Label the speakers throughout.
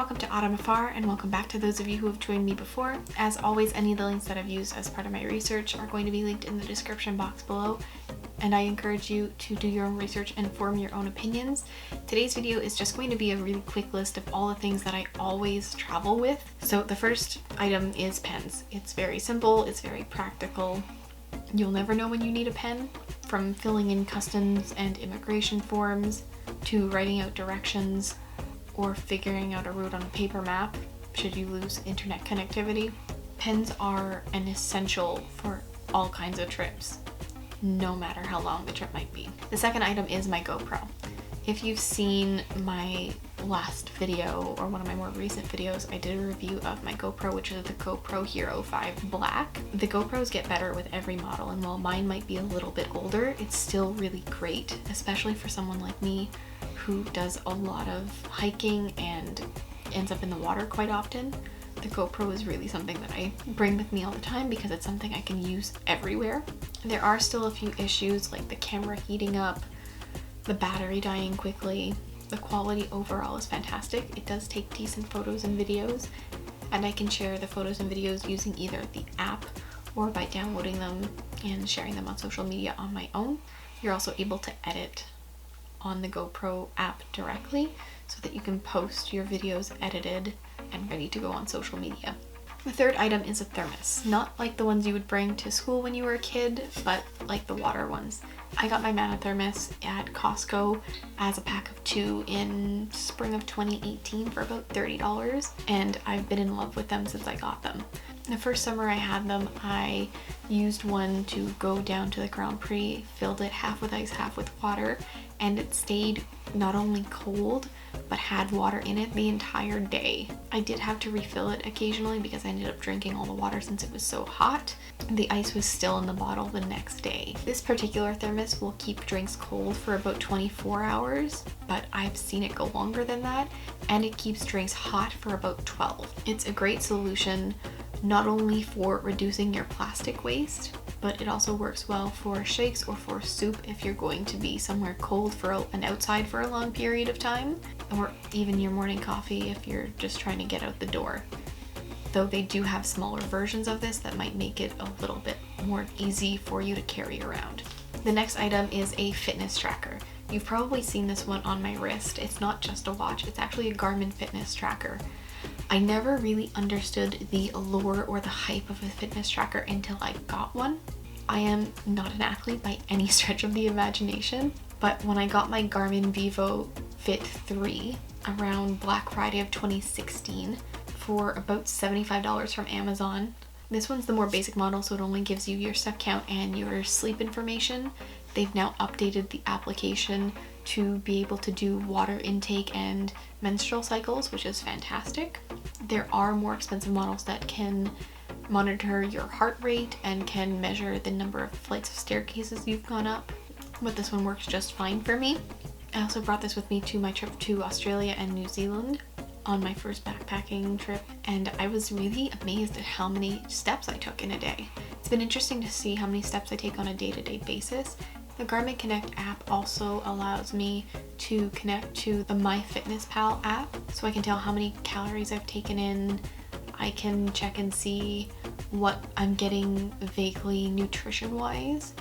Speaker 1: welcome to AutumnAfar, and welcome back to those of you who have joined me before. As always, any of the links that I've used as part of my research are going to be linked in the description box below, and I encourage you to do your own research and form your own opinions. Today's video is just going to be a really quick list of all the things that I always travel with. So the first item is pens. It's very simple, it's very practical. You'll never know when you need a pen, from filling in customs and immigration forms to writing out directions or figuring out a route on a paper map should you lose internet connectivity. Pens are an essential for all kinds of trips, no matter how long the trip might be. The second item is my GoPro. If you've seen my last video or one of my more recent videos, I did a review of my GoPro, which is the GoPro Hero 5 Black. The GoPros get better with every model, and while mine might be a little bit older, it's still really great, especially for someone like me who does a lot of hiking and ends up in the water quite often. The GoPro is really something that I bring with me all the time because it's something I can use everywhere. There are still a few issues like the camera heating up, the battery dying quickly. The quality overall is fantastic. It does take decent photos and videos, and I can share the photos and videos using either the app or by downloading them and sharing them on social media on my own. You're also able to edit on the GoPro app directly so that you can post your videos edited and ready to go on social media. The third item is a thermos. Not like the ones you would bring to school when you were a kid, but like the water ones. I got my Mana thermos at Costco as a pack of 2 in spring of 2018 for about $30, and I've been in love with them since I got them. The first summer I had them, I used one to go down to the Grand Prix, filled it half with ice, half with water, and it stayed not only cold, but had water in it the entire day. I did have to refill it occasionally because I ended up drinking all the water since it was so hot. The ice was still in the bottle the next day. This particular thermos will keep drinks cold for about 24 hours, but I've seen it go longer than that, and it keeps drinks hot for about 12. It's a great solution not only for reducing your plastic waste, but it also works well for shakes or for soup if you're going to be somewhere cold and outside for a long period of time, or even your morning coffee if you're just trying to get out the door. Though they do have smaller versions of this that might make it a little bit more easy for you to carry around. The next item is a fitness tracker. You've probably seen this one on my wrist. It's not just a watch, it's actually a Garmin fitness tracker. I never really understood the allure or the hype of a fitness tracker until I got one. I am not an athlete by any stretch of the imagination, but when I got my Garmin Vivo Fit 3 around Black Friday of 2016 for about $75 from Amazon, this one's the more basic model, so it only gives you your step count and your sleep information. They've now updated the application to be able to do water intake and menstrual cycles, which is fantastic. There are more expensive models that can monitor your heart rate and can measure the number of flights of staircases you've gone up, but this one works just fine for me. I also brought this with me to my trip to Australia and New Zealand on my first backpacking trip, and I was really amazed at how many steps I took in a day. It's been interesting to see how many steps I take on a day-to-day basis. The Garmin Connect app also allows me to connect to the MyFitnessPal app, so I can tell how many calories I've taken in. I can check and see what I'm getting vaguely nutrition-wise,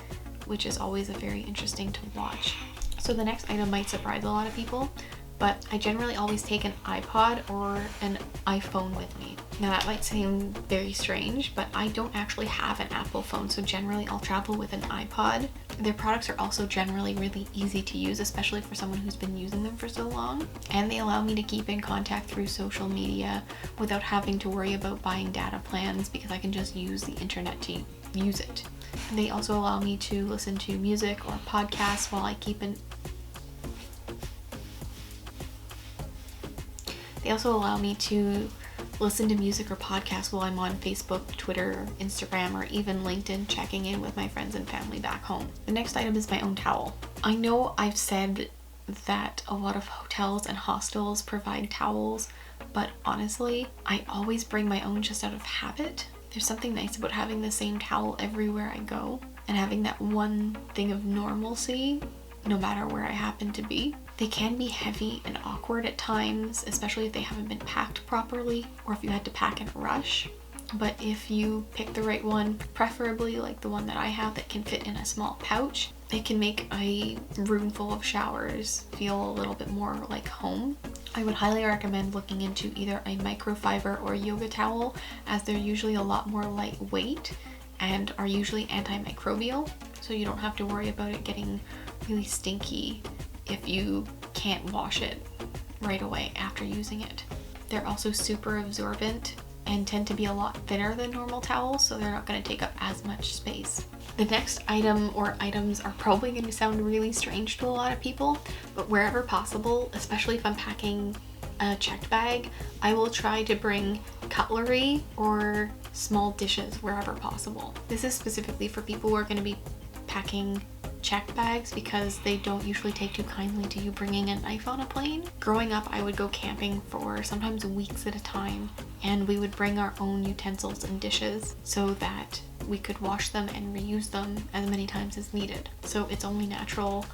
Speaker 1: which is always very interesting to watch. So the next item might surprise a lot of people, but I generally always take an iPod or an iPhone with me. Now that might seem very strange, but I don't actually have an Apple phone, so generally I'll travel with an iPod. Their products are also generally really easy to use, especially for someone who's been using them for so long, and they allow me to keep in contact through social media without having to worry about buying data plans because I can just use the internet to use it. They also allow me to listen to music or podcasts while I keep in They also allow me to listen to music or podcasts while I'm on Facebook, Twitter, Instagram, or even LinkedIn checking in with my friends and family back home. The next item is my own towel. I know I've said that a lot of hotels and hostels provide towels, but honestly, I always bring my own just out of habit. There's something nice about having the same towel everywhere I go and having that one thing of normalcy no matter where I happen to be. They can be heavy and awkward at times, especially if they haven't been packed properly or if you had to pack in a rush. But if you pick the right one, preferably like the one that I have that can fit in a small pouch, it can make a room full of showers feel a little bit more like home. I would highly recommend looking into either a microfiber or yoga towel, as they're usually a lot more lightweight and are usually antimicrobial, so you don't have to worry about it getting really stinky if you can't wash it right away after using it. They're also super absorbent and tend to be a lot thinner than normal towels, so they're not going to take up as much space. The next item or items are probably going to sound really strange to a lot of people, but wherever possible, especially if I'm packing a checked bag, I will try to bring cutlery or small dishes wherever possible. This is specifically for people who are going to be packing checked bags because they don't usually take too kindly to you bringing a knife on a plane. Growing up, I would go camping for sometimes weeks at a time, and we would bring our own utensils and dishes so that we could wash them and reuse them as many times as needed. So it's only natural,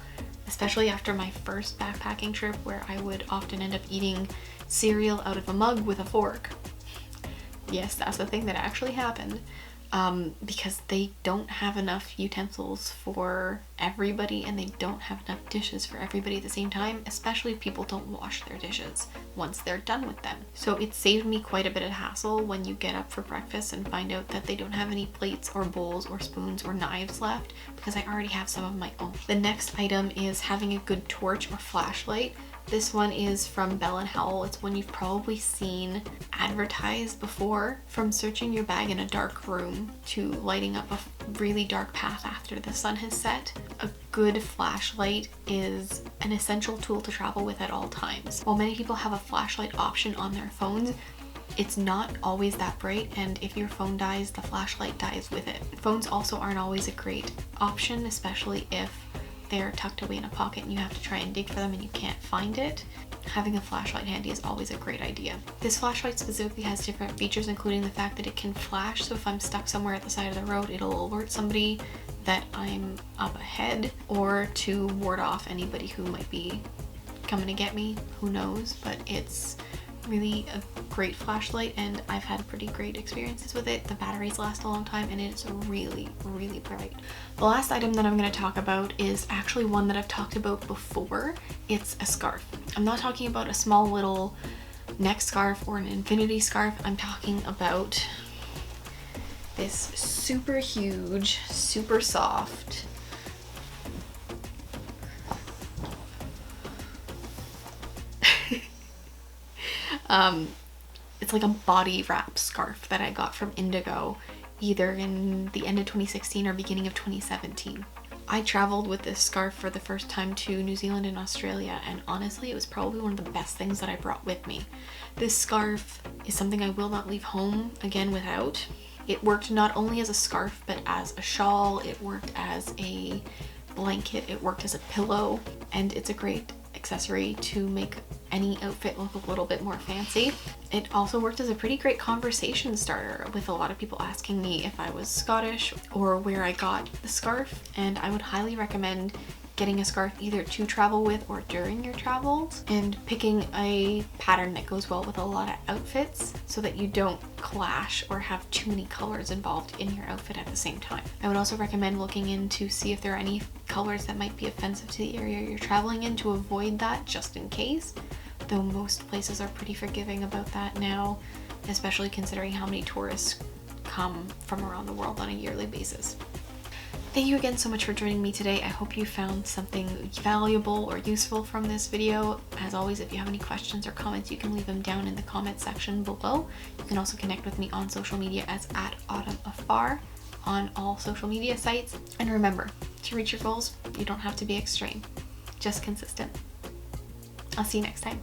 Speaker 1: especially after my first backpacking trip, where I would often end up eating cereal out of a mug with a fork. Yes, that's the thing that actually happened. Because they don't have enough utensils for everybody and they don't have enough dishes for everybody at the same time, especially if people don't wash their dishes once they're done with them. So it saved me quite a bit of hassle when you get up for breakfast and find out that they don't have any plates or bowls or spoons or knives left, because I already have some of my own. The next item is having a good torch or flashlight. This one is from Bell & Howell. It's one you've probably seen advertised before. From searching your bag in a dark room to lighting up a really dark path after the sun has set, a good flashlight is an essential tool to travel with at all times. While many people have a flashlight option on their phones, it's not always that bright, and if your phone dies, the flashlight dies with it. Phones also aren't always a great option, especially if they're tucked away in a pocket and you have to try and dig for them and you can't find it. Having a flashlight handy is always a great idea. This flashlight specifically has different features, including the fact that it can flash, so if I'm stuck somewhere at the side of the road, it'll alert somebody that I'm up ahead, or to ward off anybody who might be coming to get me, who knows. But it's really a great flashlight and I've had pretty great experiences with it. The batteries last a long time and it's really, really bright. The last item that I'm going to talk about is actually one that I've talked about before. It's a scarf. I'm not talking about a small little neck scarf or an infinity scarf. I'm talking about this super huge, super soft, it's like a body wrap scarf that I got from Indigo either in the end of 2016 or beginning of 2017. I traveled with this scarf for the first time to New Zealand and Australia, and honestly it was probably one of the best things that I brought with me. This scarf is something I will not leave home again without. It worked not only as a scarf but as a shawl, it worked as a blanket, it worked as a pillow, and it's a great accessory to make any outfit look a little bit more fancy. It also worked as a pretty great conversation starter, with a lot of people asking me if I was Scottish or where I got the scarf, and I would highly recommend getting a scarf either to travel with or during your travels, and picking a pattern that goes well with a lot of outfits so that you don't clash or have too many colors involved in your outfit at the same time. I would also recommend looking in to see if there are any colors that might be offensive to the area you're traveling in, to avoid that just in case, though most places are pretty forgiving about that now, especially considering how many tourists come from around the world on a yearly basis. Thank you again so much for joining me today. I hope you found something valuable or useful from this video. As always, if you have any questions or comments, you can leave them down in the comment section below. You can also connect with me on social media as @AutumnAfar on all social media sites. And remember, to reach your goals, you don't have to be extreme, just consistent. I'll see you next time.